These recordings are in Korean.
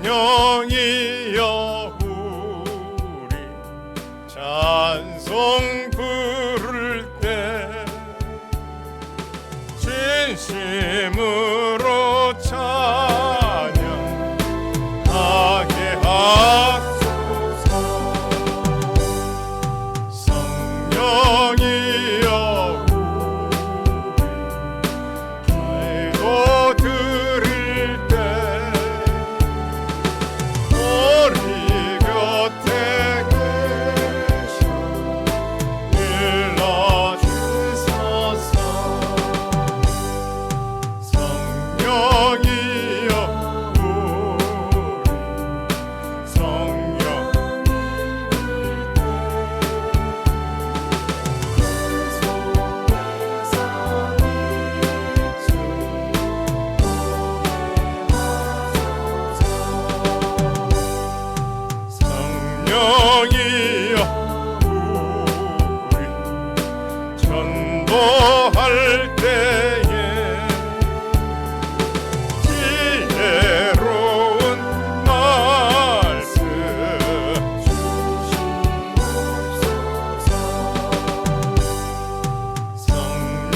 성령이여 우리 찬송 부를 때 진심으로 찬양하게 하소서. 성령이여 기도 드릴 때 우리 곁에 계셔 일러주소서. 성령이여 우리 성령 성령이여 우리 전도할 때에 지혜로운 말씀 주시옵소서.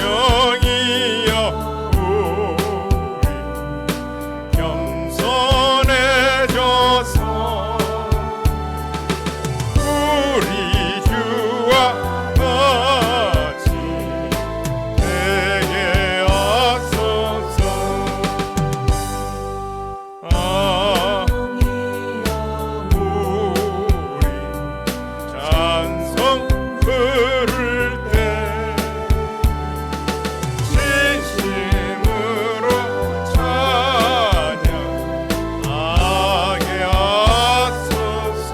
성령이여 우리 겸손해져서 우리 주와 같이 되게 하소서. 우리 찬송 부를 때 진심으로 찬양하게 하소서.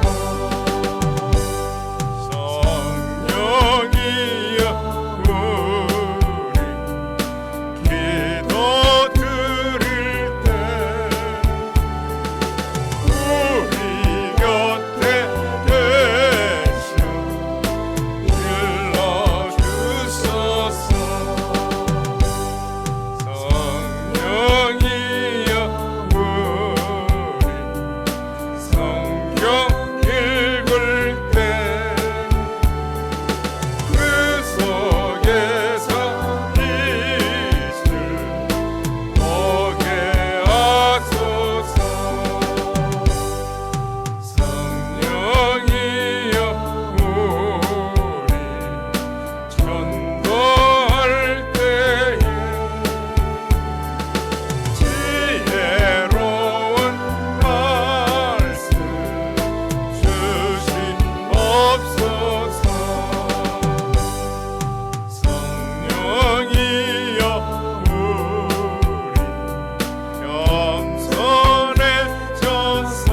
성령이여 우리 기도 드릴 때 우리 곁에 계셔 일러주소서. 성령이여 우리 성경 읽을 때 그 속에서 빛을 보게 하소서. 성령이여 우리 전도할 때에 지혜로운 말씀 주시옵소서. 성령이여 우리 겸손해져서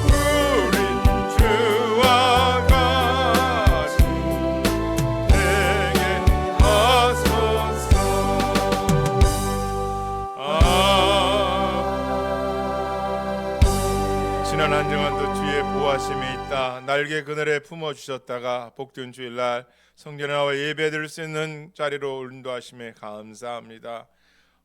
우리 주와 같이 되게 하소서. 지난 한 주간도 주의 보호하심이 있다. 날개 그늘에 품어주셨다가 복된 주일날 성전에 나와 예배드릴 수 있는 자리로 인도하심에 감사합니다.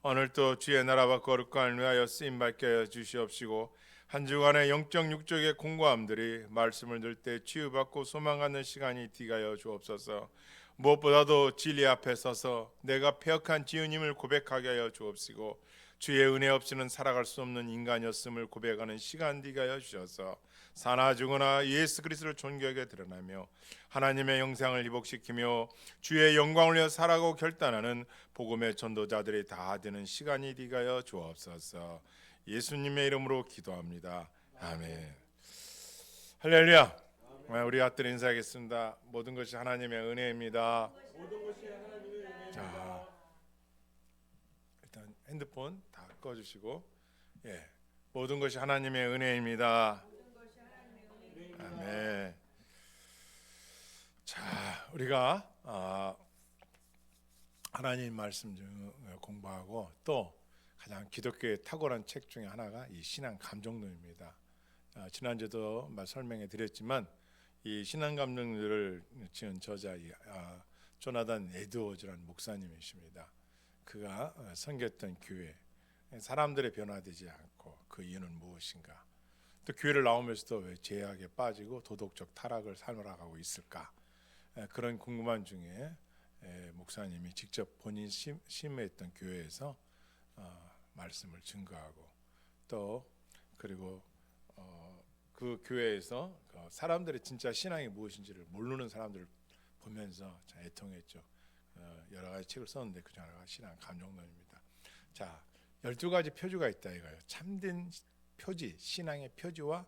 오늘도 주의 나라와 거룩함을 위하여 쓰임받게 하여 주시옵시고 한 주간의 영적 육적의 공고함들이 말씀을 들을 때 치유받고 소망하는 시간이 되게 하여 주옵소서. 무엇보다도 진리 앞에 서서 내가 패역한 지은임을 고백하게 하여 주옵시고 주의 은혜 없이는 살아갈 수 없는 인간이었음을 고백하는 시간 되게 하여 주셔서 사나 죽으나 예수 그리스도를 존귀하게 드러나며 하나님의 영상을 회복시키며 주의 영광을 위해 살아가고 결단하는 복음의 전도자들이 다 되는 시간이 되게 하여 주옵소서. 예수님의 이름으로 기도합니다. 아멘. 할렐루야. 우리 아들 인사하겠습니다. 모든 것이 하나님의 은혜입니다. 자, 일단 핸드폰 다 꺼주시고, 모든 것이 하나님의 은혜입니다. 아멘. 자, 우리가 하나님 말씀 중 공부하고 또 가장 기독교의 탁월한 책 중에 하나가 이 신앙 감정론입니다. 지난주도 설명해 드렸지만 이 신앙 감정론을 지은 저자 조나단 에드워즈라는 목사님이십니다. 그가 섬겼던 교회 사람들의 변화되지 않고 그 이유는 무엇인가? 또 교회를 나오면서도 왜 죄악에 빠지고 도덕적 타락을 살아가고 있을까? 그런 궁금한 중에 목사님이 직접 본인 심회했던 교회에서 말씀을 증거하고 또 그리고 그 교회에서 사람들의 진짜 신앙이 무엇인지를 모르는 사람들을 보면서 애통했죠. 여러 가지 책을 썼는데 그 중에 하나가 신앙 감정론입니다. 자, 12가지 표지가 있다 이거예요. 참된 표지, 신앙의 표지와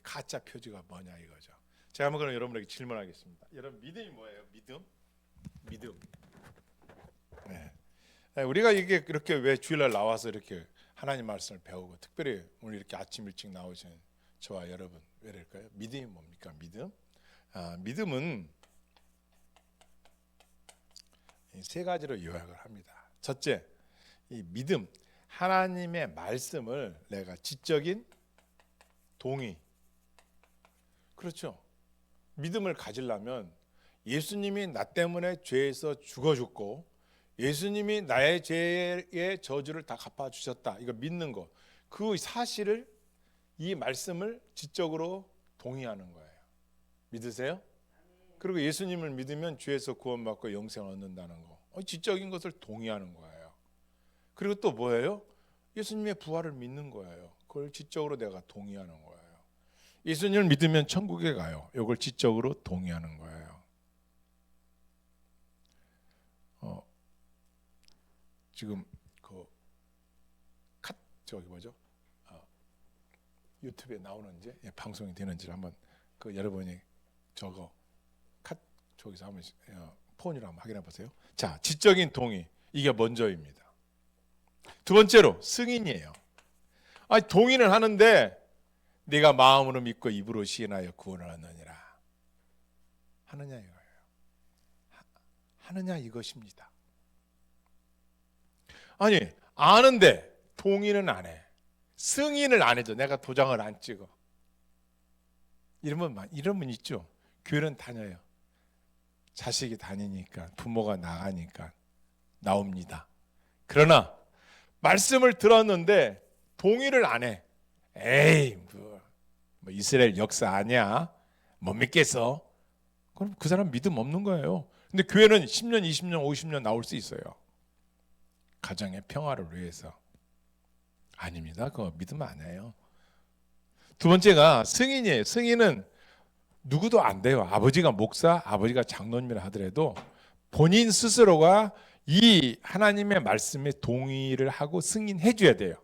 가짜 표지가 뭐냐 이거죠. 제가 한번 그럼 여러분에게 질문하겠습니다. 여러분 믿음이 뭐예요? 믿음. 네. 우리가 이렇게 왜 주일날 나와서 이렇게 하나님 말씀을 배우고 특별히 오늘 이렇게 아침 일찍 나오신 저와 여러분 왜 그럴까요? 믿음이 뭡니까? 믿음은 세 가지로 요약을 합니다. 첫째, 이 믿음, 하나님의 말씀을 내가 지적인 동의. 그렇죠. 믿음을 가지려면 예수님이 나 때문에 죄에서 죽어 죽고 예수님이 나의 죄의 저주를 다 갚아주셨다. 이거 믿는 거. 그 사실을 이 말씀을 지적으로 동의하는 거예요. 믿으세요? 그리고 예수님을 믿으면 죄에서 구원받고 영생을 얻는다는 거. 지적인 것을 동의하는 거예요. 그리고 또 뭐예요? 예수님의 부활을 믿는 거예요. 그걸 지적으로 내가 동의하는 거예요. 예수님을 믿으면 천국에 가요. 이걸 지적으로 동의하는 거예요. 지금 저기 뭐죠? 유튜브에 나오는지 방송이 되는지 한번 여러분이 저거 저기서 한번 폰으로 한번 확인해 보세요. 자, 지적인 동의 이게 먼저입니다. 두 번째로 승인이에요. 동의는 하는데 네가 마음으로 믿고 입으로 시인하여 구원을 얻느니라. 하느냐 이거예요. 하느냐 이것입니다. 아니 아는데 동의는 안 해. 승인을 안 해줘. 내가 도장을 안 찍어. 이러면 있죠. 교회는 다녀요. 자식이 다니니까 부모가 나가니까 나옵니다. 그러나 말씀을 들었는데 동의를 안 해. 에이 뭐 이스라엘 역사 아니야. 못 믿겠어. 그럼 그 사람 믿음 없는 거예요. 근데 교회는 10년, 20년, 50년 나올 수 있어요. 가정의 평화를 위해서. 아닙니다. 그거 믿으면 안 해요. 두 번째가 승인이에요. 승인은 누구도 안 돼요. 아버지가 목사, 아버지가 장로님이라 하더라도 본인 스스로가 이 하나님의 말씀에 동의를 하고 승인해 줘야 돼요.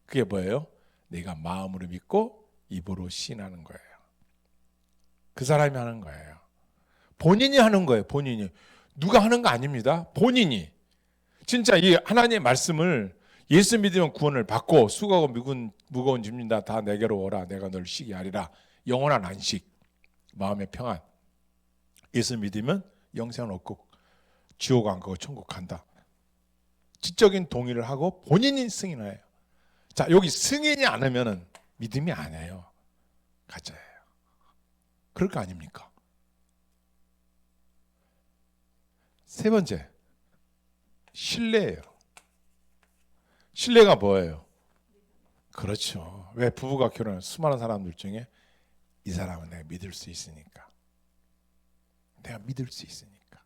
그게 뭐예요? 내가 마음으로 믿고 입으로 시인하는 거예요. 그 사람이 하는 거예요. 본인이 하는 거예요. 본인이. 누가 하는 거 아닙니다. 본인이. 진짜 이 하나님의 말씀을 예수 믿으면 구원을 받고 수고하고 무거운 짐진 다 내게로 오라. 내가 널 쉬게 하리라. 영원한 안식, 마음의 평안. 예수 믿으면 영생을 얻고 지옥 안 가고 천국 간다. 지적인 동의를 하고 본인이 승인해요. 자, 여기 승인이 안 하면은 믿음이 아니에요. 가짜예요. 그럴 거 아닙니까? 세 번째, 신뢰예요. 신뢰가 뭐예요? 그렇죠. 왜 부부가 결혼한 수많은 사람들 중에 이 사람은 내가 믿을 수 있으니까. 내가 믿을 수 있으니까.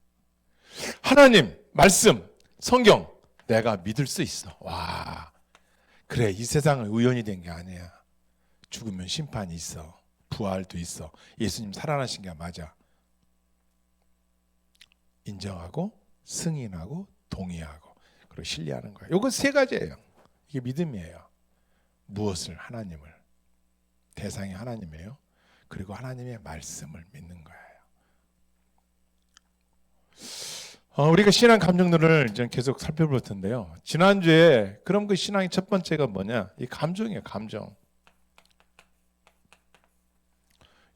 하나님, 말씀, 성경 내가 믿을 수 있어. 와, 그래 이 세상은 우연이 된 게 아니야. 죽으면 심판이 있어. 부활도 있어. 예수님 살아나신 게 맞아. 인정하고 승인하고 동의하고 그리고 신뢰하는 거예요. 이건 세 가지예요. 이게 믿음이에요. 무엇을? 하나님을. 대상이 하나님이에요. 그리고 하나님의 말씀을 믿는 거예요. 우리가 신앙 감정들을 이제 계속 살펴볼 텐데요. 지난주에 그럼 그 신앙의 첫 번째가 뭐냐? 이 감정이에요. 감정.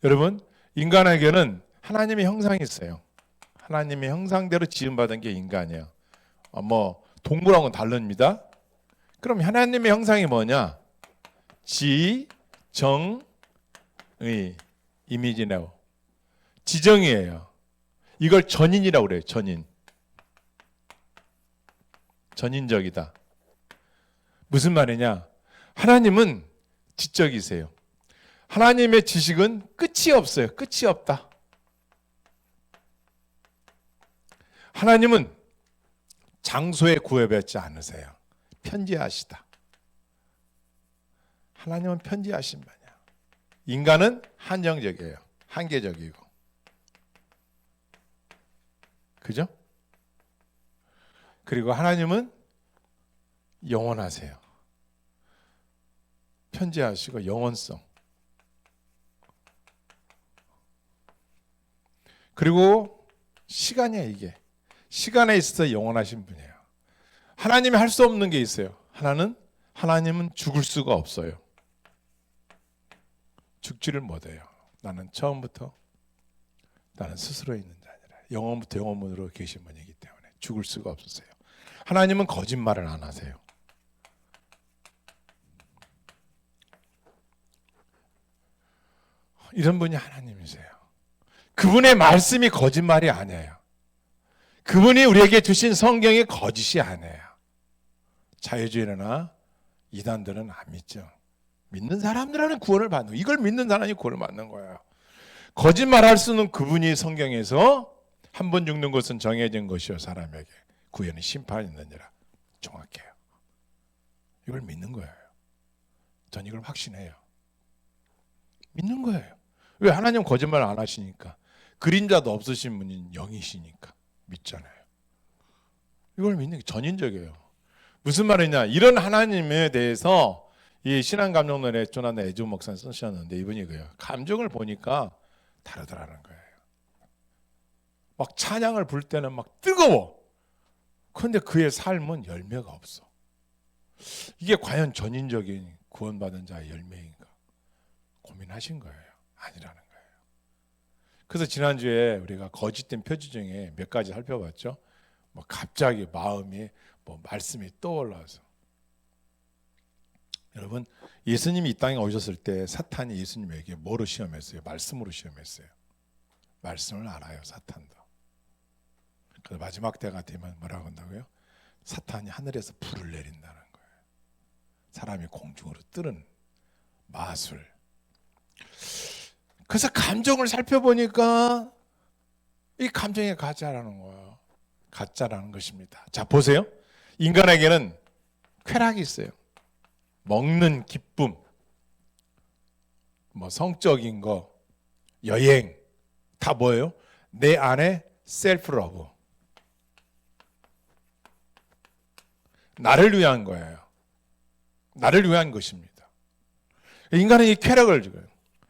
여러분, 인간에게는 하나님의 형상이 있어요. 하나님의 형상대로 지음받은 게 인간이에요. 동물하고는 다릅니다. 그럼 하나님의 형상이 뭐냐? 지, 정, 의, 이미지네요. 지정이에요. 이걸 전인이라고 그래요. 전인. 전인적이다. 무슨 말이냐? 하나님은 지적이세요. 하나님의 지식은 끝이 없어요. 끝이 없다. 하나님은 장소에 구애받지 않으세요. 편지하시다. 하나님은 편지하신 분이야. 인간은 한정적이에요. 한계적이고. 그죠? 그리고 하나님은 영원하세요. 편지하시고 영원성. 그리고 시간이야 이게. 시간에 있어서 영원하신 분이에요. 하나님이 할 수 없는 게 있어요. 하나님은 죽을 수가 없어요. 죽지를 못해요. 나는 처음부터 나는 스스로 있는 자 아니라 영원부터 영원으로 계신 분이기 때문에 죽을 수가 없으세요. 하나님은 거짓말을 안 하세요. 이런 분이 하나님이세요. 그분의 말씀이 거짓말이 아니에요. 그분이 우리에게 주신 성경이 거짓이 아니에요. 자유주의나 이단들은 안 믿죠. 믿는 사람들은 구원을 받는 거예요. 이걸 믿는 사람이 구원을 받는 거예요. 거짓말할 수는 그분이 성경에서 한 번 죽는 것은 정해진 것이요 사람에게 구원은 심판이 있느니라. 정확해요. 이걸 믿는 거예요. 전 이걸 확신해요. 믿는 거예요. 왜? 하나님 거짓말 안 하시니까. 그림자도 없으신 분인 영이시니까 믿잖아요. 이걸 믿는 게 전인적이에요. 무슨 말이냐? 이런 하나님에 대해서 이 신앙감정론에 조나단 애주 목사님 쓰셨는데 이분이 그래요. 감정을 보니까 다르더라는 거예요. 막 찬양을 부를 때는 막 뜨거워. 그런데 그의 삶은 열매가 없어. 이게 과연 전인적인 구원받은 자의 열매인가? 고민하신 거예요. 아니라는 거예요. 그래서 지난주에 우리가 거짓된 표지 중에 몇 가지 살펴봤죠. 뭐 갑자기 마음이 말씀이 떠올라서. 여러분, 예수님이 이 땅에 오셨을 때 사탄이 예수님에게 뭐로 시험했어요? 말씀으로 시험했어요. 말씀을 알아요, 사탄도. 그래서 마지막 때가 되면 뭐라고 한다고요? 사탄이 하늘에서 불을 내린다는 거예요. 사람이 공중으로 뜨는 마술. 그래서 감정을 살펴보니까 이 감정이 가짜라는 거예요. 가짜라는 것입니다. 자, 보세요. 인간에게는 쾌락이 있어요. 먹는 기쁨, 성적인 거, 여행, 다 뭐예요? 내 안에 셀프 러브. 나를 위한 거예요. 나를 위한 것입니다. 인간은 이 쾌락을 줘요.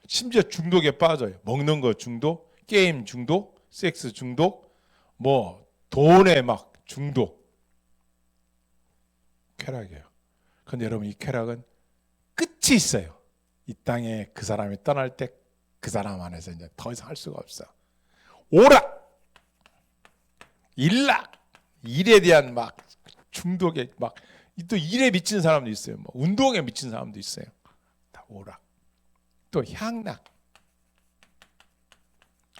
심지어 중독에 빠져요. 먹는 거 중독, 게임 중독, 섹스 중독, 돈에 막 중독. 쾌락이에요. 그런데 여러분, 이 쾌락은 끝이 있어요. 이 땅에 그 사람이 떠날 때 그 사람 안에서 이제 더 이상 할 수가 없어. 오락, 일락, 일에 대한 중독에 또 일에 미친 사람도 있어요. 운동에 미친 사람도 있어요. 다 오락. 또 향락.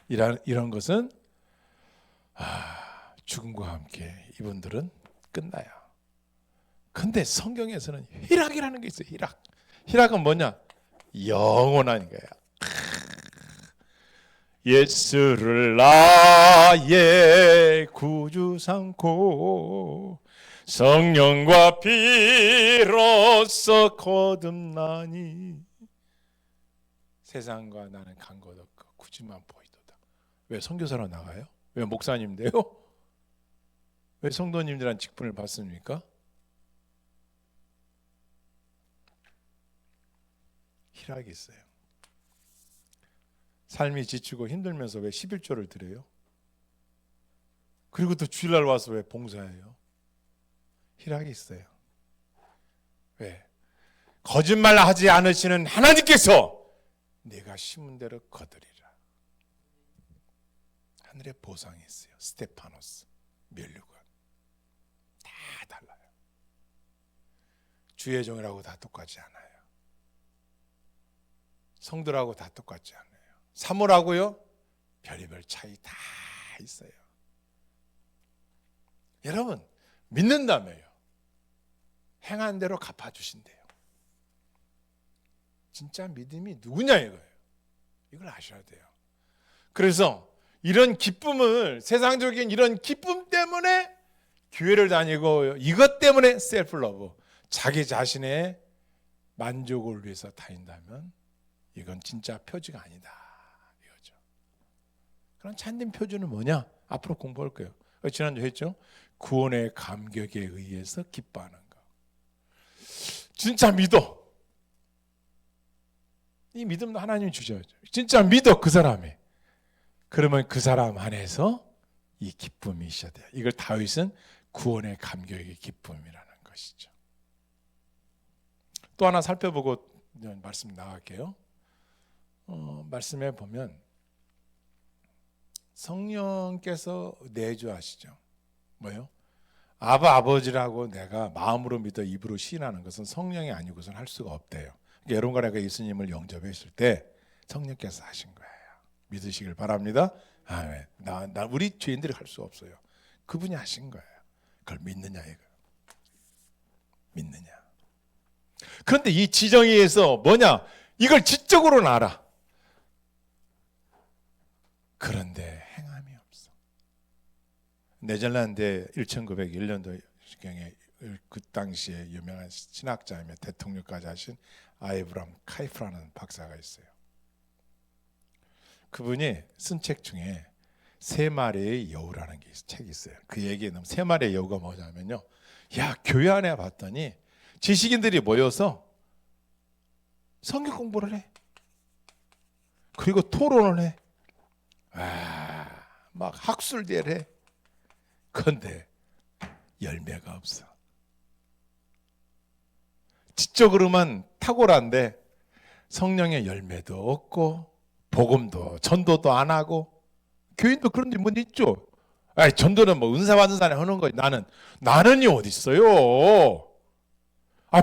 이런 것은 죽음과 함께 이분들은 끝나요. 근데 성경에서는 희락이라는 게 있어요. 희락. 희락은 뭐냐? 영원한 거야. 예수를 나의 구주 삼고 성령과 피로써 거듭나니 세상과 나는 간 것 없고 굳이만 보이도다. 왜 선교사로 나가요? 왜 목사님인데요? 왜 성도님들한 직분을 받습니까? 희락이 있어요. 삶이 지치고 힘들면서 왜 11조를 드려요? 그리고 또 주일날 와서 왜 봉사해요? 희락이 있어요. 왜? 거짓말 하지 않으시는 하나님께서 내가 심은 대로 거두리라. 하늘에 보상이 있어요. 스테파노스, 멸류관. 다 달라요. 주의 종이라고 다 똑같지 않아요. 성들하고 다 똑같지 않아요. 사모라고요? 별의별 차이 다 있어요. 여러분, 믿는다며요. 행한 대로 갚아주신대요. 진짜 믿음이 누구냐 이거예요. 이걸 아셔야 돼요. 그래서 이런 기쁨을, 세상적인 이런 기쁨 때문에 교회를 다니고, 이것 때문에 셀프 러브, 자기 자신의 만족을 위해서 다닌다면 이건 진짜 표지가 아니다 이거죠. 그런 참된 표준은 뭐냐? 앞으로 공부할 거예요. 지난주 했죠? 구원의 감격에 의해서 기뻐하는 거. 진짜 믿어. 이 믿음도 하나님이 주셔야죠. 진짜 믿어 그 사람이. 그러면 그 사람 안에서 이 기쁨이 있어야 돼요. 이걸 다윗은 구원의 감격의 기쁨이라는 것이죠. 또 하나 살펴보고 말씀 나갈게요. 말씀에 보면 성령께서 내주하시죠. 뭐요? 아버지라고 내가 마음으로 믿어 입으로 시인하는 것은 성령이 아니고서는 할 수가 없대요. 그러니까 여러분과 내가 예수님을 영접했을 때 성령께서 하신 거예요. 믿으시길 바랍니다. 아멘. 우리 죄인들이 할 수 없어요. 그분이 하신 거예요. 그걸 믿느냐 이거. 믿느냐. 그런데 이 지정의에서 뭐냐? 이걸 지적으로는 알아. 그런데 행함이 없어. 네덜란드 1901년도경에 그 당시에 유명한 신학자이며 대통령까지 하신 아이브람 카이프라는 박사가 있어요. 그분이 쓴 책 중에 세 마리의 여우라는 책이 있어요. 그 얘기는 세 마리의 여우가 뭐냐면요. 야, 교회 안에 봤더니 지식인들이 모여서 성경 공부를 해. 그리고 토론을 해. 막 학술대를 해. 그런데 열매가 없어. 지적으로만 탁월한데 성령의 열매도 없고 복음도 전도도 안 하고 교인도 그런 데 뭐 있죠. 전도는 뭐 은사 받은 사람이 하는 거지. 나는이 어디 있어요.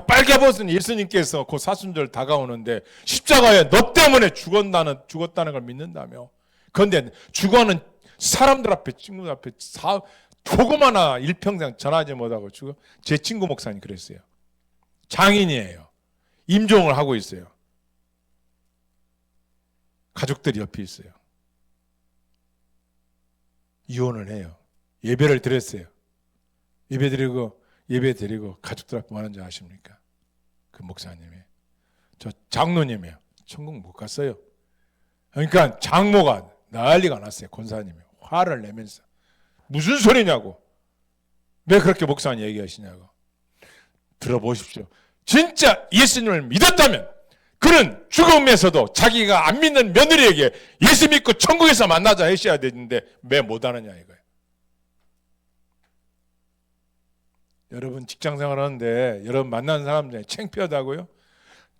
빨개벗은 예수님께서 그 사순절 다가오는데 십자가에 너 때문에 죽었다는 걸 믿는다며. 그런데 죽어는 사람들 앞에, 친구들 앞에 조금 하나 일평생 전하지 못하고 죽어. 제 친구 목사님 그랬어요. 장인이에요. 임종을 하고 있어요. 가족들이 옆에 있어요. 이혼을 해요. 예배를 드렸어요. 예배 드리고 가족들 앞에 뭐 하는지 아십니까? 그 목사님이 저 장로님이에요. 천국 못 갔어요. 그러니까 장모가 난리가 났어요. 권사님이 화를 내면서 무슨 소리냐고. 왜 그렇게 목사님 얘기하시냐고. 들어보십시오. 진짜 예수님을 믿었다면 그는 죽음에서도 자기가 안 믿는 며느리에게 예수 믿고 천국에서 만나자 하셔야 되는데 왜 못하느냐 이거예요. 여러분 직장생활 하는데 여러분 만나는 사람 중에 창피하다고요?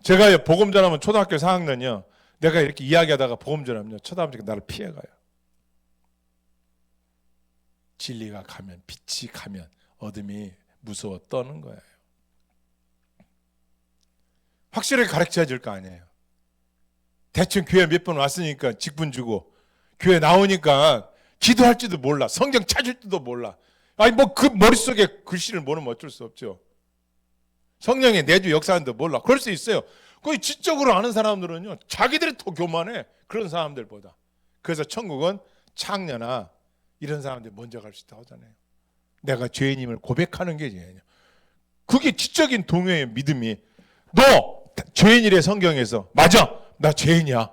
제가 복음 전하면 초등학교 4학년이요. 내가 이렇게 이야기하다가 복음 전하면 쳐다보니까 나를 피해가요. 진리가 가면, 빛이 가면 어둠이 무서워 떠는 거예요. 확실하게 가르쳐 줄 거 아니에요. 대충 교회 몇 번 왔으니까 직분 주고 교회 나오니까 기도할지도 몰라. 성경 찾을지도 몰라. 뭐 그 머릿속에 글씨를 모르면 어쩔 수 없죠. 성령의 내주 역사하는데 몰라. 그럴 수 있어요. 거의 지적으로 아는 사람들은요. 자기들이 더 교만해. 그런 사람들보다. 그래서 천국은 창녀나 이런 사람들이 먼저 갈 수 있다고 하잖아요. 내가 죄인임을 고백하는 게 죄인이에요. 그게 지적인 동요의 믿음이 너 죄인이래 성경에서. 맞아. 나 죄인이야.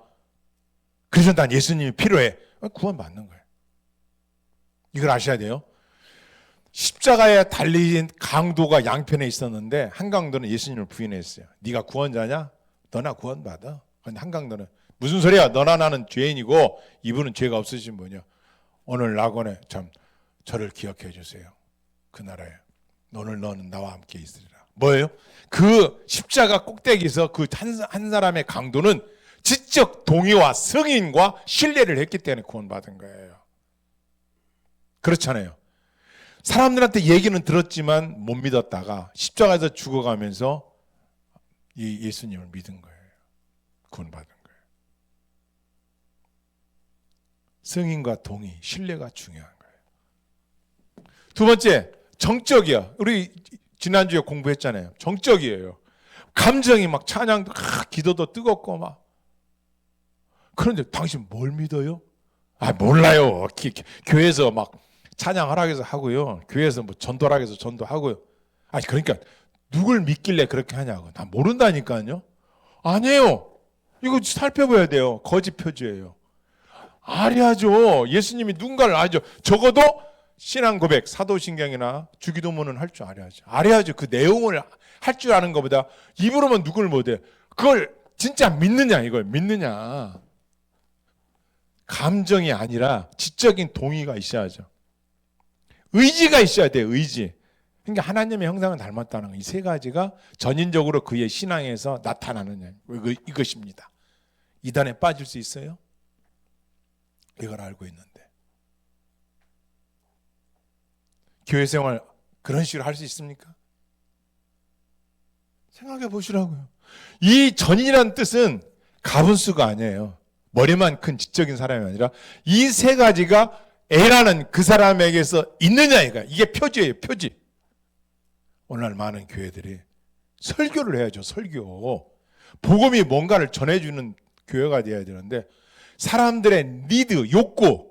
그래서 난 예수님이 필요해. 구원받는 거예요. 이걸 아셔야 돼요. 십자가에 달린 강도가 양편에 있었는데 한 강도는 예수님을 부인했어요. 네가 구원자냐? 너나 구원받아. 근데 한 강도는 무슨 소리야? 너나 나는 죄인이고 이분은 죄가 없으신 분이요. 오늘 낙원에 참 저를 기억해 주세요. 그 나라에 오늘 너는 나와 함께 있으리라. 뭐예요? 그 십자가 꼭대기에서 그 한 사람의 강도는 지적 동의와 승인과 신뢰를 했기 때문에 구원받은 거예요. 그렇잖아요. 사람들한테 얘기는 들었지만 못 믿었다가 십자가에서 죽어가면서 이 예수님을 믿은 거예요. 구원받은 거예요. 승인과 동의, 신뢰가 중요한 거예요. 두 번째, 정적이야. 우리 지난주에 공부했잖아요. 정적이에요. 감정이 막 찬양도 기도도 뜨겁고 막. 그런데 당신 뭘 믿어요? 몰라요. 교회에서 막 찬양하라고 해서 하고요. 교회에서 뭐 전도하라고 해서 전도하고요. 그러니까 누굴 믿길래 그렇게 하냐고. 나 모른다니까요. 아니에요. 이거 살펴봐야 돼요. 거짓 표지예요. 알아야죠. 예수님이 누군가를 알죠. 적어도 신앙 고백, 사도신경이나 주기도문은 할 줄 알아야죠. 알아야죠. 그 내용을 할 줄 아는 것보다 입으로만 누굴 못해. 그걸 진짜 믿느냐, 이걸 믿느냐. 감정이 아니라 지적인 동의가 있어야죠. 의지가 있어야 돼요. 의지. 그러니까 하나님의 형상을 닮았다는 이 세 가지가 전인적으로 그의 신앙에서 나타나는 이것입니다. 이단에 빠질 수 있어요? 이걸 알고 있는데 교회 생활 그런 식으로 할 수 있습니까? 생각해 보시라고요. 이 전인이라는 뜻은 가분수가 아니에요. 머리만 큰 지적인 사람이 아니라 이 세 가지가 A라는 그 사람에게서 있느냐, 이게 표지예요. 표지. 오늘날 많은 교회들이 설교를 해야죠. 설교. 복음이 뭔가를 전해주는 교회가 되어야 되는데 사람들의 니드, 욕구,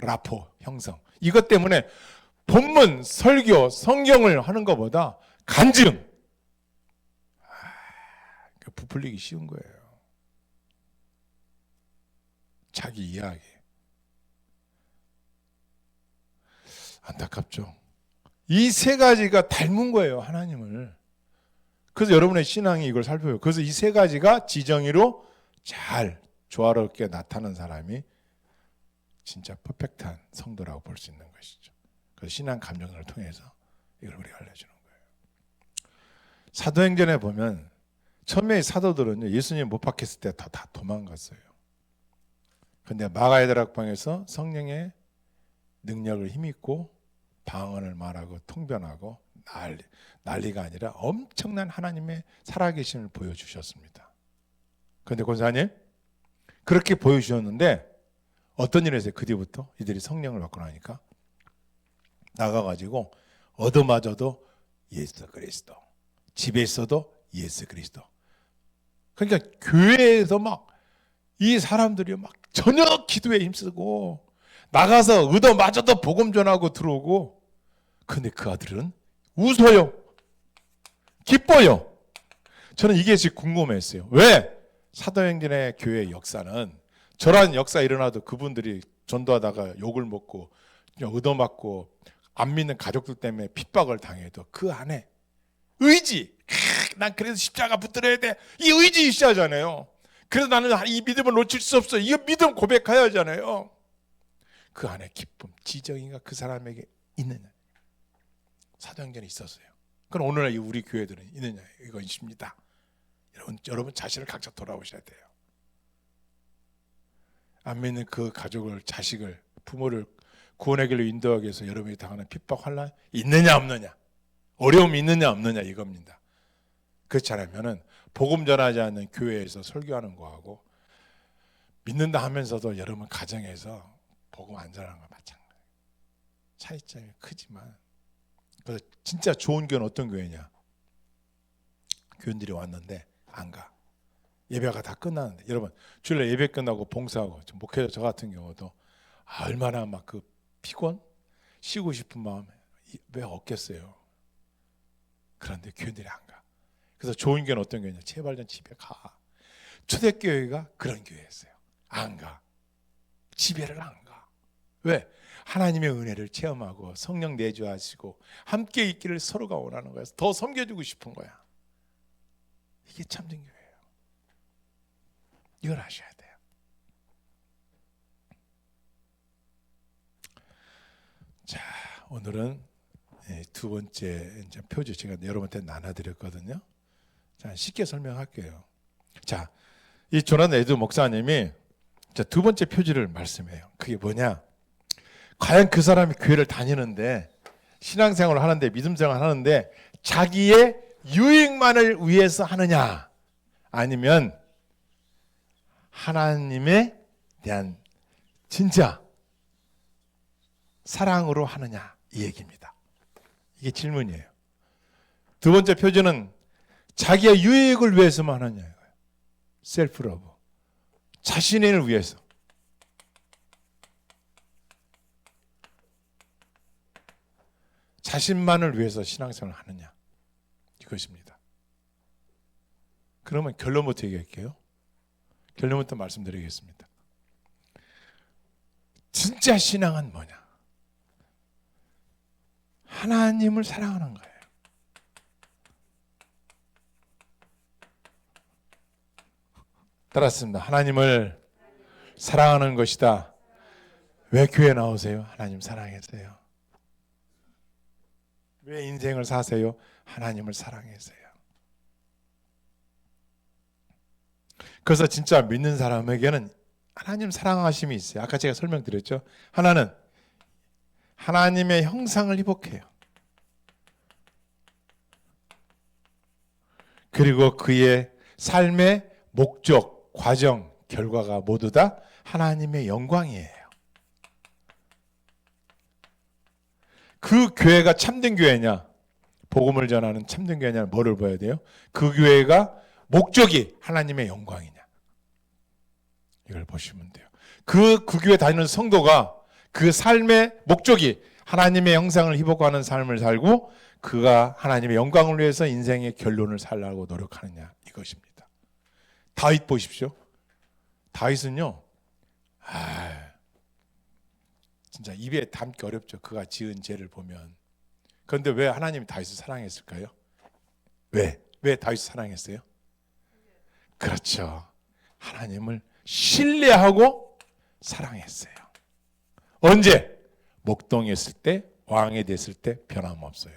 라포, 형성, 이것 때문에 본문, 설교, 성경을 하는 것보다 간증, 부풀리기 쉬운 거예요. 자기 이야기. 안타깝죠. 이 세 가지가 닮은 거예요, 하나님을. 그래서 여러분의 신앙이 이걸 살펴요. 그래서 이 세 가지가 지정의로 잘 조화롭게 나타나는 사람이 진짜 퍼펙트한 성도라고 볼 수 있는 것이죠. 그래서 신앙 감정을 통해서 이걸 우리가 알려주는 거예요. 사도행전에 보면 처음에 사도들은 예수님 못 박혔을 때 다 도망갔어요. 그런데 마가의 다락방에서 성령의 능력을 힘입고 방언을 말하고 통변하고 난리가 아니라 엄청난 하나님의 살아계심을 보여주셨습니다. 그런데 권사님 그렇게 보여주셨는데 어떤 일을 했어요? 그 뒤부터 이들이 성령을 받고 나니까 나가가지고 얻어맞아도 예수 그리스도, 집에 있어도 예수 그리스도. 그러니까 교회에서 막 이 사람들이 막 전혀 기도에 힘쓰고 나가서 얻어맞아도 복음 전하고 들어오고. 근데 그 아들은 웃어요. 기뻐요. 저는 이게 지금 궁금했어요. 왜? 사도행전의 교회 역사는 저런 역사 일어나도 그분들이 전도하다가 욕을 먹고 얻어맞고 안 믿는 가족들 때문에 핍박을 당해도 그 안에 의지, 난 그래서 십자가 붙들어야 돼, 이 의지 있어야 하잖아요. 그래서 나는 이 믿음을 놓칠 수 없어, 이 믿음 고백해야 하잖아요. 그 안에 기쁨, 지정이가 그 사람에게 있느냐. 사도행전에 있었어요. 그럼 오늘날 우리 교회들은 있느냐, 이것입니다. 여러분 자신을 각자 돌아보셔야 돼요. 안 믿는 그 가족을, 자식을, 부모를 구원의 길로 인도하기 위해서 여러분이 당하는 핍박, 환난 있느냐 없느냐, 어려움이 있느냐 없느냐, 이겁니다. 그렇지 않으면 복음 전하지 않는 교회에서 설교하는 거하고 믿는다 하면서도 여러분 가정에서 복음 안 전하는 거 마찬가지예요. 차이점이 크지만. 그래서 진짜 좋은 교회는 어떤 교회냐, 교인들이 왔는데 안 가. 예배가 다 끝나는데, 여러분 주일날 예배 끝나고 봉사하고 목회자 저 같은 경우도 얼마나 막 그 피곤, 쉬고 싶은 마음 왜 없겠어요. 그런데 교인들이 안 가. 그래서 좋은 교회는 어떤 교회냐, 제발 좀 집에 가. 초대교회가 그런 교회였어요. 안 가. 집에를 안 가. 왜? 하나님의 은혜를 체험하고 성령 내주하시고 함께 있기를 서로가 원하는 거예요. 더 섬겨주고 싶은 거야. 이게 참된 교회예요. 이걸 아셔야 돼요. 자, 오늘은 두 번째 이제 표지 제가 여러분한테 나눠드렸거든요. 자, 쉽게 설명할게요. 자, 이 조난 에드 목사님이 두 번째 표지를 말씀해요. 그게 뭐냐? 과연 그 사람이 교회를 다니는데, 신앙생활을 하는데, 믿음생활을 하는데 자기의 유익만을 위해서 하느냐, 아니면 하나님에 대한 진짜 사랑으로 하느냐, 이 얘기입니다. 이게 질문이에요. 두 번째 표준은 자기의 유익을 위해서만 하느냐. 셀프 러브. 자신을 위해서. 자신만을 위해서 신앙생활을 하느냐. 이것입니다. 그러면 결론부터 얘기할게요. 결론부터 말씀드리겠습니다. 진짜 신앙은 뭐냐? 하나님을 사랑하는 거예요. 따랐습니다. 하나님을 사랑하는 것이다. 왜 교회 나오세요? 하나님 사랑해서요. 왜 인생을 사세요? 하나님을 사랑해서요. 그래서 진짜 믿는 사람에게는 하나님 사랑하심이 있어요. 아까 제가 설명드렸죠. 하나는 하나님의 형상을 회복해요. 그리고 그의 삶의 목적, 과정, 결과가 모두 다 하나님의 영광이에요. 그 교회가 참된 교회냐, 복음을 전하는 참된 교회냐, 뭐를 봐야 돼요? 그 교회가 목적이 하나님의 영광이냐, 이걸 보시면 돼요. 그 교회 다니는 성도가 그 삶의 목적이 하나님의 형상을 회복하는 삶을 살고 그가 하나님의 영광을 위해서 인생의 결론을 살려고 노력하느냐, 이것입니다. 다윗 보십시오. 다윗은요, 진짜 입에 담기 어렵죠. 그가 지은 죄를 보면. 그런데 왜 하나님이 다윗을 사랑했을까요? 왜 다윗을 사랑했어요? 그렇죠. 하나님을 신뢰하고 사랑했어요. 언제? 목동에 있을 때, 왕이 됐을 때 변함없어요.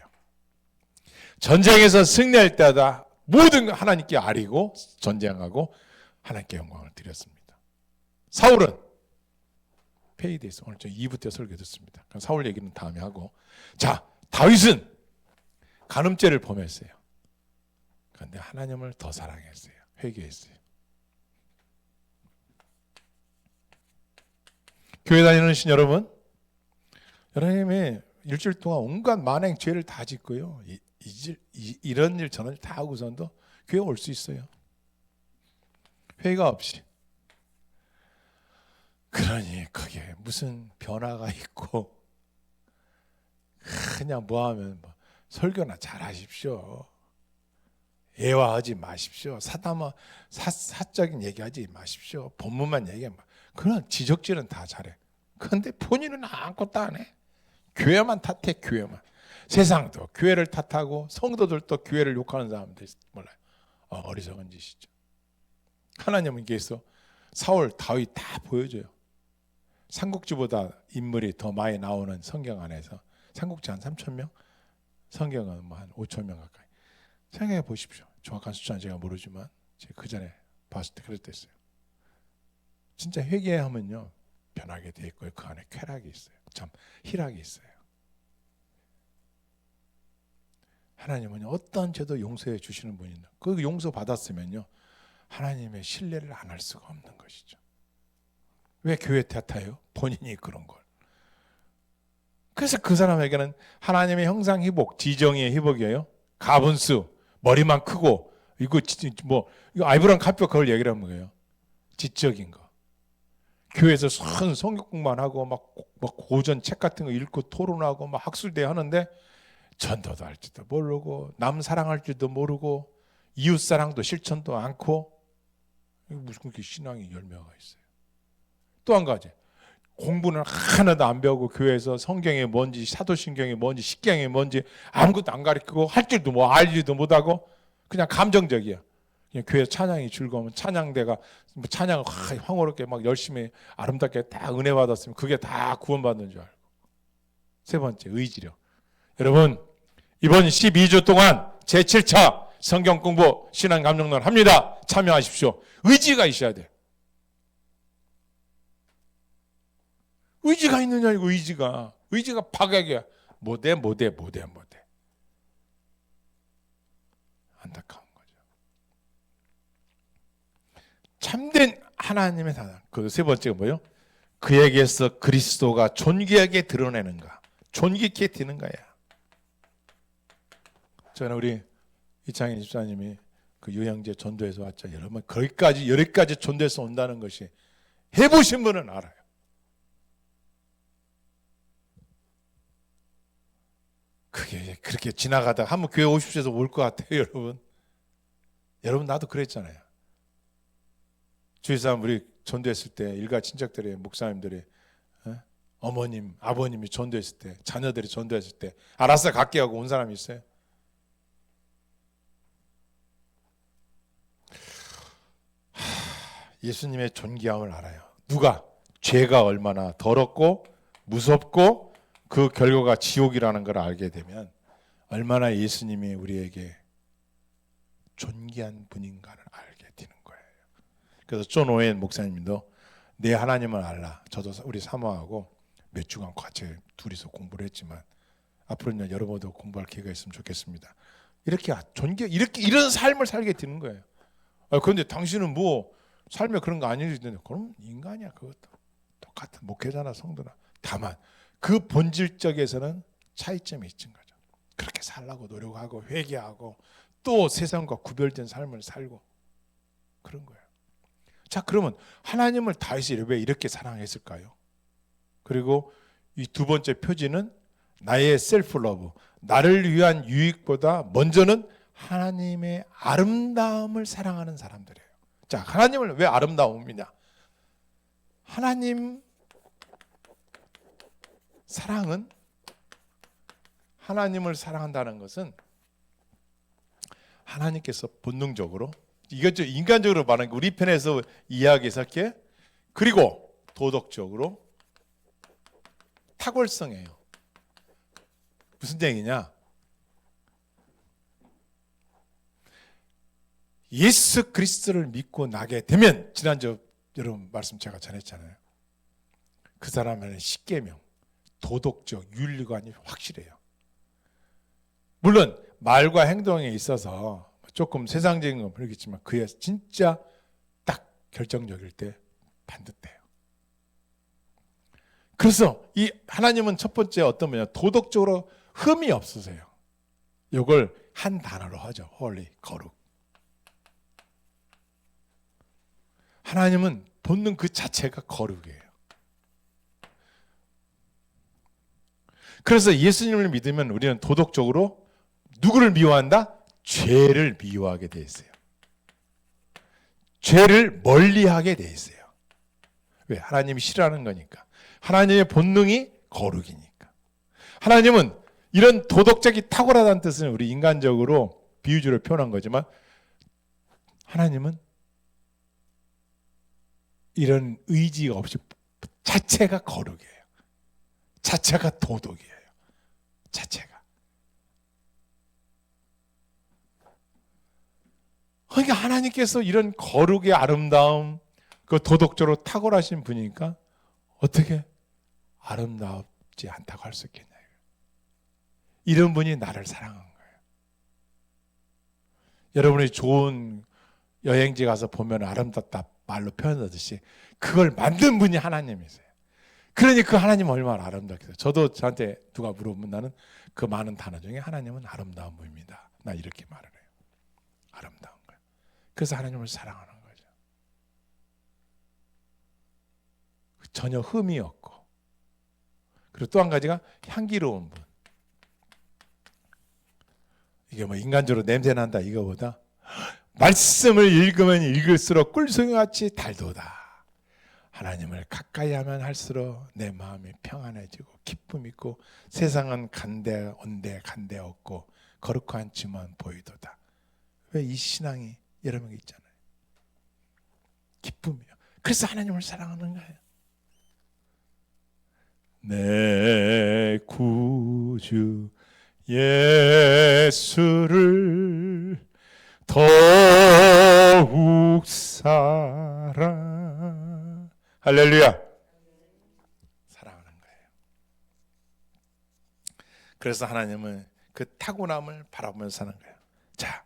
전쟁에서 승리할 때마다 모든 걸 하나님께 아뢰고 전쟁하고 하나님께 영광을 드렸습니다. 사울은 페이드에서 오늘 저 2부터 설교 듣습니다. 그럼 사울 얘기는 다음에 하고, 자, 다윗은 간음죄를 범했어요. 그런데 하나님을 더 사랑했어요. 회개했어요. 교회 다니는 신 여러분, 여러분이 일주일 동안 온갖 만행 죄를 다 짓고요, 이런 일 저런 일 다 하고선도 교회 올 수 있어요. 회의가 없이. 그러니 그게 무슨 변화가 있고, 그냥 뭐하면 설교나 잘 하십시오. 예화하지 마십시오. 사적인 얘기하지 마십시오. 본문만 얘기하면, 그런 지적질은 다 잘해. 그런데 본인은 아무것도 안 해. 교회만 탓해. 교회만. 세상도 교회를 탓하고 성도들도 교회를 욕하는 사람들 몰라요. 어리석은 짓이죠. 하나님은 계속 사울, 다윗 다 보여줘요. 삼국지보다 인물이 더 많이 나오는 성경 안에서, 삼국지 한 3,000명, 성경은 뭐 한 5,000명 가까이. 생각해 보십시오. 정확한 숫자는 제가 모르지만 제가 그 전에 봤을 때 그랬댔어요. 진짜 회개하면요, 변하게 돼 있고요. 그 안에 쾌락이 있어요. 참 희락이 있어요. 하나님은 어떤 죄도 용서해 주시는 분인데, 그 용서 받았으면요, 하나님의 신뢰를 안 할 수가 없는 것이죠. 왜 교회 탓해요? 본인이 그런 걸. 그래서 그 사람에게는 하나님의 형상 회복, 지정의 회복이에요. 가분수, 머리만 크고, 이거 아이브람 카페 그걸 얘기를 하는 거예요. 지적인 거. 교회에서 성경 공부만 하고 막 고전 책 같은 거 읽고 토론하고 막 학술대회 하는데 전도도 할지도 모르고 남 사랑할 줄도 모르고 이웃 사랑도 실천도 않고, 무슨 그렇게 신앙의 열매가 있어요. 또 한 가지, 공부는 하나도 안 배우고 교회에서 성경이 뭔지, 사도신경이 뭔지, 식경이 뭔지 아무것도 안 가르치고 할 줄도 뭐 알지도 못하고 그냥 감정적이야. 그냥 교회 찬양이 즐거우면 찬양대가 찬양을 황홀하게 막 열심히 아름답게 다 은혜 받았으면 그게 다 구원받는 줄 알고. 세 번째, 의지력. 여러분, 이번 12주 동안 제7차 성경 공부 신앙 감정론 합니다. 참여하십시오. 의지가 있어야 돼. 의지가 있느냐, 이거 의지가 박약이야. 못해. 안타까운 거죠. 참된 하나님의 사랑. 그 세 번째가 뭐예요? 그에게서 그리스도가 존귀하게 드러내는가, 존귀케 되는 거야. 저는 우리 이창희 집사님이 그 유형제 전도에서 왔죠. 여러분 여기까지 전도에서 온다는 것이 해보신 분은 알아요. 그게 그렇게 지나가다가 한번 교회 오십시오 해서 올 것 같아요. 여러분 나도 그랬잖아요. 주위 사람 우리 전도했을 때 일가 친척들이 목사님들이 어머님 아버님이 전도했을 때 자녀들이 전도했을 때 알았어 갈게 하고 온 사람이 있어요? 예수님의 존귀함을 알아요. 누가? 죄가 얼마나 더럽고 무섭고 그 결과가 지옥이라는 걸 알게 되면 얼마나 예수님이 우리에게 존귀한 분인가를 알게 되는 거예요. 그래서 존 오웬 목사님도 내 하나님을 알라. 저도 우리 사모하고 몇 주간 같이 둘이서 공부를 했지만 앞으로는 여러분도 공부할 기회가 있으면 좋겠습니다. 이렇게 이런 삶을 살게 되는 거예요. 그런데 당신은 뭐 삶에 그런 거 아니지? 그럼 인간이야. 그것도 똑같은 목회자나 성도나. 다만 그 본질적에서는 차이점이 있는 거죠. 그렇게 살라고 노력하고 회개하고 또 세상과 구별된 삶을 살고 그런 거예요. 자, 그러면 하나님을 다윗이 왜 이렇게 사랑했을까요? 그리고 이 두 번째 표지는 나의 셀프 러브, 나를 위한 유익보다 먼저는 하나님의 아름다움을 사랑하는 사람들이에요. 자, 하나님을 왜 아름다움이냐? 하나님 사랑은, 하나님을 사랑한다는 것은 하나님께서 본능적으로, 이것도 인간적으로 말하는 게 우리 편에서 이야기해서 할게. 그리고 도덕적으로 탁월성이에요. 무슨 얘기냐? 예수 그리스도를 믿고 나게 되면, 지난주 여러분 말씀 제가 전했잖아요. 그 사람에는 십계명, 도덕적 윤리관이 확실해요. 물론 말과 행동에 있어서 조금 세상적인 건 모르겠지만 그의 진짜 딱 결정적일 때 반듯해요. 그래서 이 하나님은 첫 번째 어떤 분야, 도덕적으로 흠이 없으세요. 이걸 한 단어로 하죠. 홀리, 거룩. 하나님은 본능 그 자체가 거룩이에요. 그래서 예수님을 믿으면 우리는 도덕적으로 누구를 미워한다? 죄를 미워하게 돼 있어요. 죄를 멀리하게 돼 있어요. 왜? 하나님이 싫어하는 거니까. 하나님의 본능이 거룩이니까. 하나님은 이런 도덕적이 탁월하다는 뜻은 우리 인간적으로 비유적으로 표현한 거지만, 하나님은 이런 의지가 없이 자체가 거룩이에요. 자체가 도덕이에요. 자체가. 그러니까 하나님께서 이런 거룩의 아름다움, 그 도덕적으로 탁월하신 분이니까 어떻게 아름답지 않다고 할 수 있겠냐. 이런 분이 나를 사랑한 거예요. 여러분이 좋은 여행지 가서 보면 아름답다 말로 표현하듯이 그걸 만든 분이 하나님이세요. 그러니 그 하나님은 얼마나 아름답겠어요. 저도 저한테 누가 물어보면 나는 그 많은 단어 중에 하나님은 아름다운 분입니다. 나 이렇게 말을 해요. 아름다운 거예요. 그래서 하나님을 사랑하는 거죠. 전혀 흠이 없고, 그리고 또 한 가지가 향기로운 분. 이게 뭐 인간적으로 냄새 난다 이거보다 말씀을 읽으면 읽을수록 꿀송이같이 달도다. 하나님을 가까이 하면 할수록 내 마음이 평안해지고 기쁨 있고 세상은 간대 온대 간대 없고 거룩한 지만 보이도다. 왜? 이 신앙이 여러분 있잖아요. 기쁨이요. 그래서 하나님을 사랑하는 거예요. 내 구주 예수를 더욱 사랑. 할렐루야. 사랑하는 거예요. 그래서 하나님은 그 타고남을 바라보면서 사는 거예요. 자,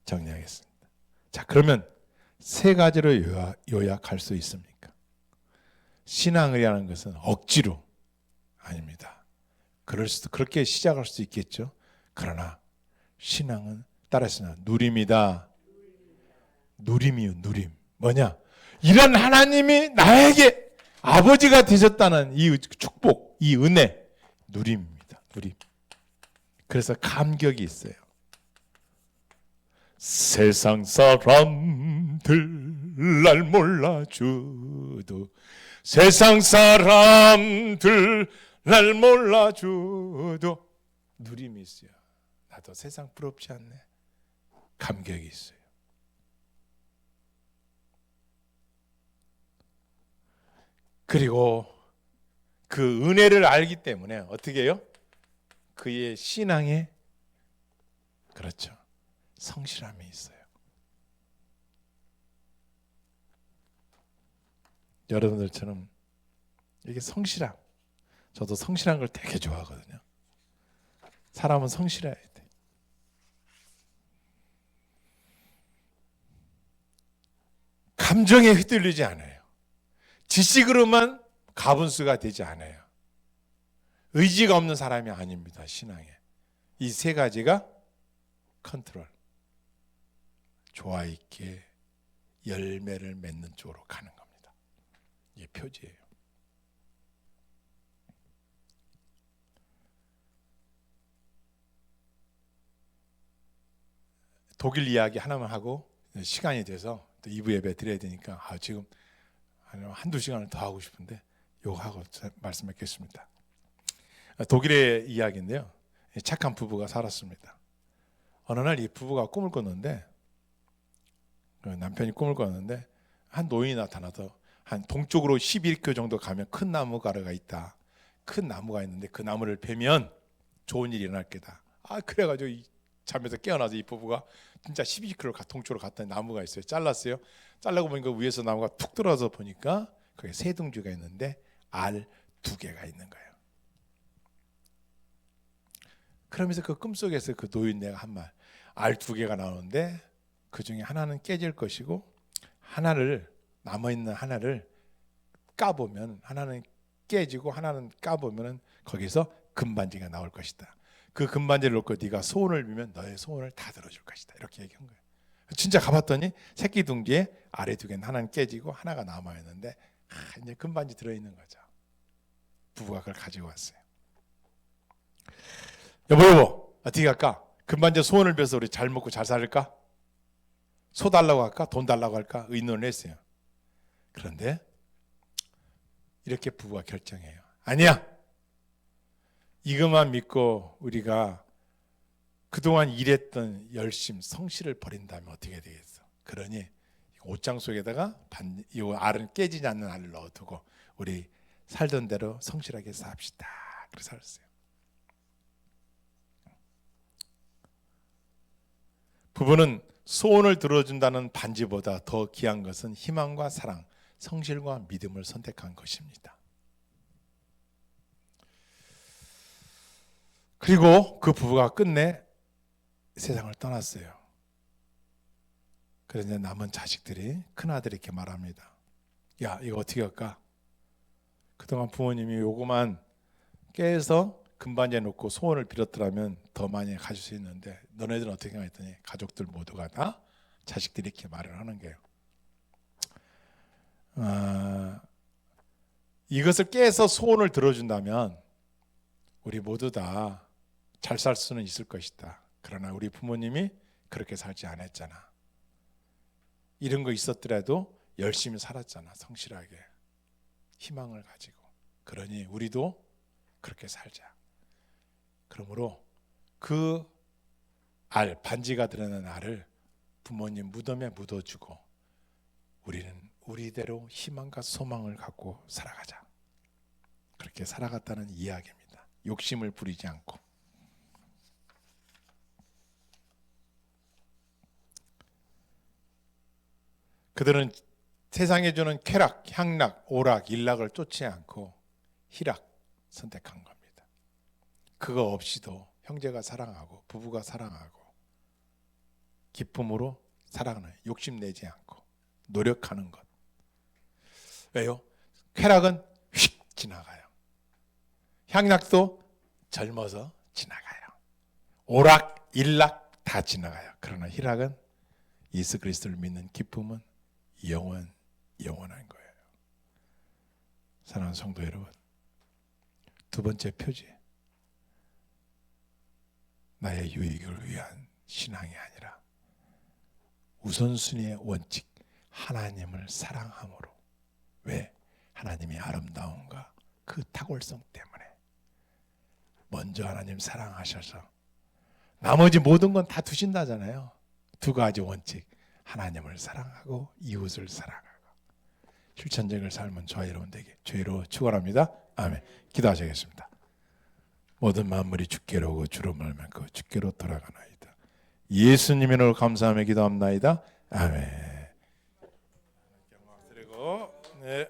정리하겠습니다. 자, 그러면 세 가지로 요약할 수 있습니까? 신앙이라는 것은 억지로 아닙니다. 그렇게 시작할 수 있겠죠. 그러나 신앙은 따라서 누림이다. 누림이요, 누림. 뭐냐? 이런 하나님이 나에게 아버지가 되셨다는 이 축복, 이 은혜, 누림입니다. 누림. 그래서 감격이 있어요. 세상 사람들 날 몰라줘도, 세상 사람들 날 몰라줘도 누림이 있어요. 나도 세상 부럽지 않네. 감격이 있어요. 그리고 그 은혜를 알기 때문에 어떻게 해요? 그의 신앙에, 그렇죠, 성실함이 있어요. 여러분들처럼 이게 성실함, 저도 성실한 걸 되게 좋아하거든요. 사람은 성실해야 돼. 감정에 휘둘리지 않아요. 지식으로만 가분수가 되지 않아요. 의지가 없는 사람이 아닙니다. 신앙에 이 세 가지가 컨트롤, 조화 있게 열매를 맺는 쪽으로 가는 겁니다. 이게 표지예요. 독일 이야기 하나만 하고 시간이 돼서 또 2부 예배 드려야 되니까 지금 한두 시간을 더 하고 싶은데 요거 하고 말씀드리겠습니다. 독일의 이야기인데요. 착한 부부가 살았습니다. 어느 날 이 부부가 꿈을 꿨는데, 남편이 꿈을 꿨는데 한 노인이 나타나서 한 동쪽으로 11km 정도 가면 큰 나무가루가 있다. 큰 나무가 있는데 그 나무를 베면 좋은 일이 일어날 거다. 그래가지고 잠에서 깨어나서 이 부부가 진짜 12km 동쪽으로 갔더니 나무가 있어요. 잘랐어요. 잘라고 보니까 위에서 나무가 툭 들어서 보니까 거기에 세 둥지가 있는데 알 2개가 있는 거예요. 그러면서 그 꿈속에서 그 노인네가 한 말, 알 2개가 나오는데 그 중에 하나는 깨질 것이고, 하나를, 남아있는 하나를 까보면, 하나는 깨지고 하나는 까보면 거기서 금반지가 나올 것이다. 그 금반지를 놓고 네가 소원을 빌면 너의 소원을 다 들어줄 것이다. 이렇게 얘기한 거예요. 진짜 가봤더니 새끼 둥지에 아래 2개는 하나는 깨지고 하나가 남아있는데 이제 금반지 들어있는 거죠. 부부가 그걸 가지고 왔어요. 여보 어떻게 할까? 금반지 소원을 빌어서 우리 잘 먹고 잘 살까? 소 달라고 할까? 돈 달라고 할까? 의논을 했어요. 그런데 이렇게 부부가 결정해요. 아니야, 이것만 믿고 우리가 그동안 일했던 열심, 성실을 버린다면 어떻게 되겠어? 그러니 옷장 속에다가 이 알은 깨지지 않는 알을 넣어두고 우리 살던 대로 성실하게 삽시다. 그래서 살았어요. 부부는 소원을 들어준다는 반지보다 더 귀한 것은 희망과 사랑, 성실과 믿음을 선택한 것입니다. 그리고 그 부부가 끝내 세상을 떠났어요. 그래서 남은 자식들이, 큰아들이 이렇게 말합니다. 야, 이거 어떻게 할까? 그동안 부모님이 요거만 깨서 금반지에 놓고 소원을 빌었더라면 더 많이 가질 수 있는데 너네들은 어떻게 했더니 가족들 모두가 다 자식들이 이렇게 말을 하는 거예요. 이것을 깨서 소원을 들어준다면 우리 모두 다 잘 살 수는 있을 것이다. 그러나 우리 부모님이 그렇게 살지 않았잖아. 이런 거 있었더라도 열심히 살았잖아. 성실하게 희망을 가지고. 그러니 우리도 그렇게 살자. 그러므로 그 알, 반지가 들어있는 알을 부모님 무덤에 묻어주고 우리는 우리대로 희망과 소망을 갖고 살아가자. 그렇게 살아갔다는 이야기입니다. 욕심을 부리지 않고. 그들은 세상에 주는 쾌락, 향락, 오락, 일락을 쫓지 않고 희락 선택한 겁니다. 그거 없이도 형제가 사랑하고 부부가 사랑하고 기쁨으로 살아가는, 욕심내지 않고 노력하는 것. 왜요? 쾌락은 휙 지나가요. 향락도 젊어서 지나가요. 오락, 일락 다 지나가요. 그러나 희락은 예수 그리스도를 믿는 기쁨은 영원한 거예요. 사랑하는 성도 여러분, 두 번째 표지, 나의 유익을 위한 신앙이 아니라 우선순위의 원칙, 하나님을 사랑함으로. 왜? 하나님의 아름다움과 그 탁월성 때문에. 먼저 하나님 사랑하셔서 나머지 모든 건 다 두신다잖아요. 두 가지 원칙, 하나님을 사랑하고 이웃을 사랑하고. 실천적인 삶은 저와 여러분 되게 주의로 축원합니다. 아멘. 기도하시겠습니다. 모든 만물이 주께로 오고 주로 말면 그 주께로 돌아가나이다. 예수님의 이름으로 감사하며 기도합나이다. 아멘. 드리고 네.